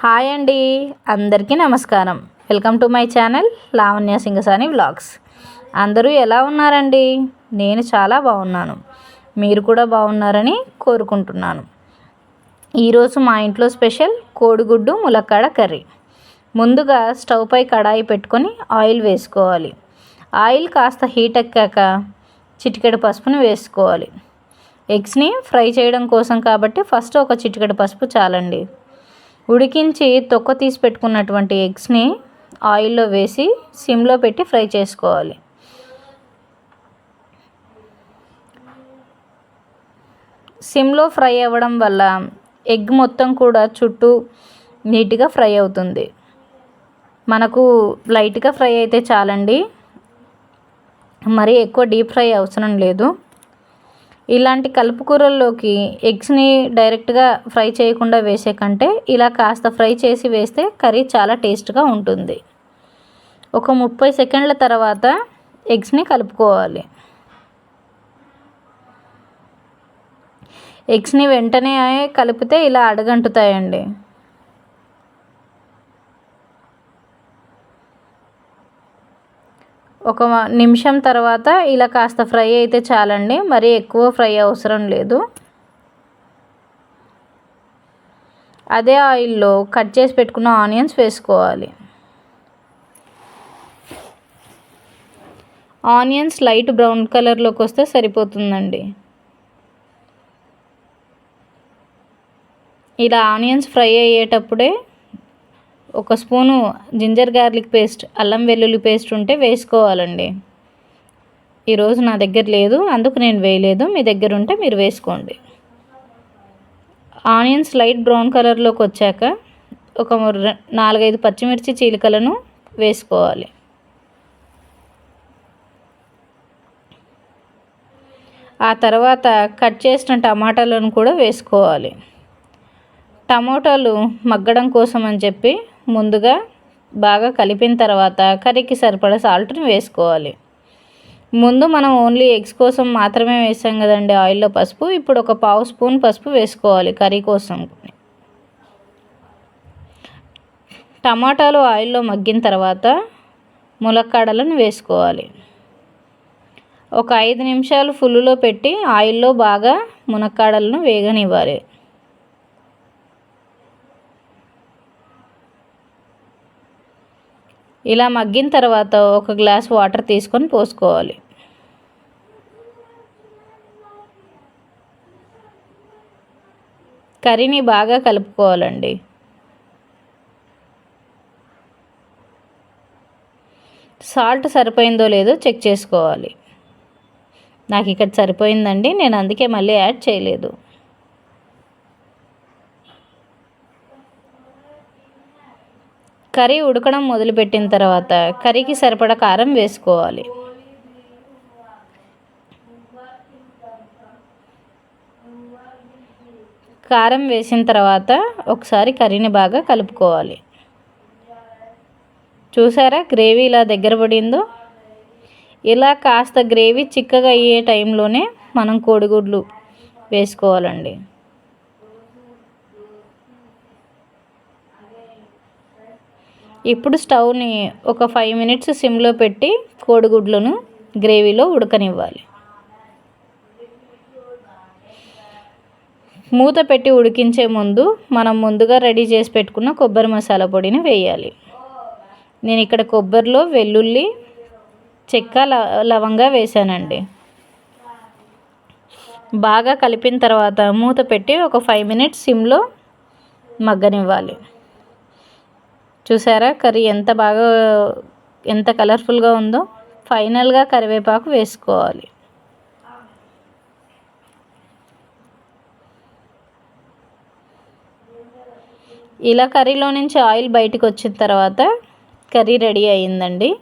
Hi అండి, అందరికీ నమస్కారం. Welcome to my channel Lavanya Singasani vlogs. అందరూ ఎలా ఉన్నారండి? నేను చాలా బాగున్నాను. మీరు కూడా బాగున్నారని కోరుకుంటున్నాను. ఈరోజు మా ఇంట్లో స్పెషల్ కోడిగుడ్డు ములక్కాడ కర్రీ. ముందుగా స్టవ్ పై కడాయి పెట్టుకొని ఆయిల్ వేసుకోవాలి. ఆయిల్ కాస్త హీట్ ఎక్కాక చిటికెడు పసుపుని వేసుకోవాలి. ఎగ్స్ని ఫ్రై చేయడం కోసం కాబట్టి ఫస్ట్ ఒక చిటికెడు పసుపు చాలండి. ఉడికించి తొక్క తీసి పెట్టుకున్నటువంటి ఎగ్స్ని ఆయిల్లో వేసి సిమ్లో పెట్టి ఫ్రై చేసుకోవాలి. సిమ్లో ఫ్రై అవ్వడం వల్ల ఎగ్ మొత్తం కూడా చుట్టూ నీట్గా ఫ్రై అవుతుంది. మనకు లైట్గా ఫ్రై అయితే చాలండి, మరి ఎక్కువ డీప్ ఫ్రై అవసరం లేదు. ఇలాంటి కలుపు కూరల్లోకి ఎగ్స్ని డైరెక్ట్గా ఫ్రై చేయకుండా వేసే కంటే ఇలా కాస్త ఫ్రై చేసి వేస్తే కర్రీ చాలా టేస్ట్గా ఉంటుంది. ఒక 30 సెకండ్ల తర్వాత ఎగ్స్ని కలుపుకోవాలి. ఎగ్స్ని వెంటనే కలిపితే ఇలా అడుగంటుతాయండి. ఒక నిమిషం తర్వాత ఇలా కాస్త ఫ్రై అయితే చాలండి, మరీ ఎక్కువ ఫ్రై అవసరం లేదు. అదే ఆయిల్లో కట్ చేసి పెట్టుకున్న ఆనియన్స్ వేసుకోవాలి. ఆనియన్స్ లైట్ బ్రౌన్ కలర్లోకి వస్తే సరిపోతుందండి. ఇలా ఆనియన్స్ ఫ్రై అయ్యేటప్పుడే ఒక స్పూను జింజర్ గార్లిక్ పేస్ట్, అల్లం వెల్లుల్లి పేస్ట్ ఉంటే వేసుకోవాలండి. ఈరోజు నా దగ్గర లేదు, అందుకు నేను వేయలేదు. మీ దగ్గర ఉంటే మీరు వేసుకోండి. ఆనియన్స్ లైట్ బ్రౌన్ కలర్లోకి వచ్చాక ఒక 4-5 పచ్చిమిర్చి చీలికలను వేసుకోవాలి. ఆ తర్వాత కట్ చేసిన టమాటాలను కూడా వేసుకోవాలి. టమాటాలు మగ్గడం కోసం అని చెప్పి ముందుగా బాగా కలిపిన తర్వాత కర్రీకి సరిపడా సాల్ట్ని వేసుకోవాలి. ముందు మనం ఓన్లీ ఎగ్స్ కోసం మాత్రమే వేసాం కదండి ఆయిల్లో పసుపు. ఇప్పుడు ఒక 1/2 స్పూన్ పసుపు వేసుకోవాలి కర్రీ కోసం. టమాటాలు ఆయిల్లో మగ్గిన తర్వాత ములక్కాడలను వేసుకోవాలి. ఒక 5 నిమిషాలు ఫుల్లులో పెట్టి ఆయిల్లో బాగా మునక్కాడలను వేగనివ్వాలి. ఇలా మగ్గిన తర్వాత ఒక గ్లాస్ వాటర్ తీసుకొని పోసుకోవాలి. కర్రీని బాగా కలుపుకోవాలండి. సాల్ట్ సరిపోయిందో లేదో చెక్ చేసుకోవాలి. నాకు ఇక్కడ సరిపోయిందండి, నేను అందుకే మళ్ళీ యాడ్ చేయలేదు. కర్రీ ఉడకడం మొదలుపెట్టిన తర్వాత కర్రీకి సరిపడా కారం వేసుకోవాలి. కారం వేసిన తర్వాత ఒకసారి కర్రీని బాగా కలుపుకోవాలి. చూసారా గ్రేవీ ఇలా దగ్గర పడిందో? ఇలా కాస్త గ్రేవీ చిక్కగా అయ్యే టైంలోనే మనం కోడిగుడ్లు వేసుకోవాలండి. ఇప్పుడు స్టవ్ని ఒక 5 మినిట్స్ సిమ్లో పెట్టి కోడిగుడ్లను గ్రేవీలో ఉడకనివ్వాలి. మూత పెట్టి ఉడికించే ముందు మనం ముందుగా రెడీ చేసి పెట్టుకున్న కొబ్బరి మసాలా పొడిని వేయాలి. నేను ఇక్కడ కొబ్బరిలో వెల్లుల్లి, చెక్క, లవంగా వేసానండి. బాగా కలిపిన తర్వాత మూత పెట్టి ఒక 5 మినిట్స్ సిమ్లో మగ్గనివ్వాలి. చూసారా కర్రీ ఎంత కలర్ఫుల్గా ఉందో? ఫైనల్గా కరివేపాకు వేసుకోవాలి. ఇలా కర్రీలో నుంచి ఆయిల్ బయటకు వచ్చిన తర్వాత కర్రీ రెడీ అయ్యిందండి.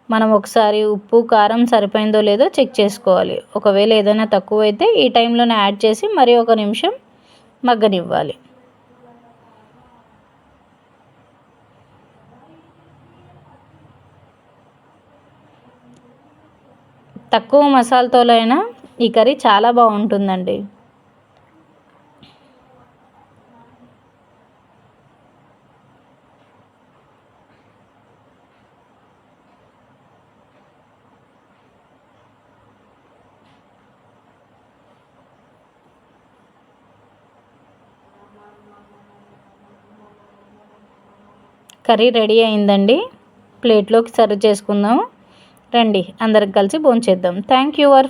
మనం ఒకసారి ఉప్పు, కారం సరిపోయిందో లేదో చెక్ చేసుకోవాలి. ఒకవేళ ఏదైనా తక్కువైతే ఈ టైంలోనే యాడ్ చేసి మరి ఒక నిమిషం మగ్గనివ్వాలి. తక్కువ మసాలాతో అయినా ఈ కర్రీ చాలా బాగుంటుందండి. కర్రీ రెడీ అయిందండి. ప్లేట్లోకి సర్వ్ చేసుకుందాం. రండి అందరికి కలిసి భోంచేద్దాం. Thank you for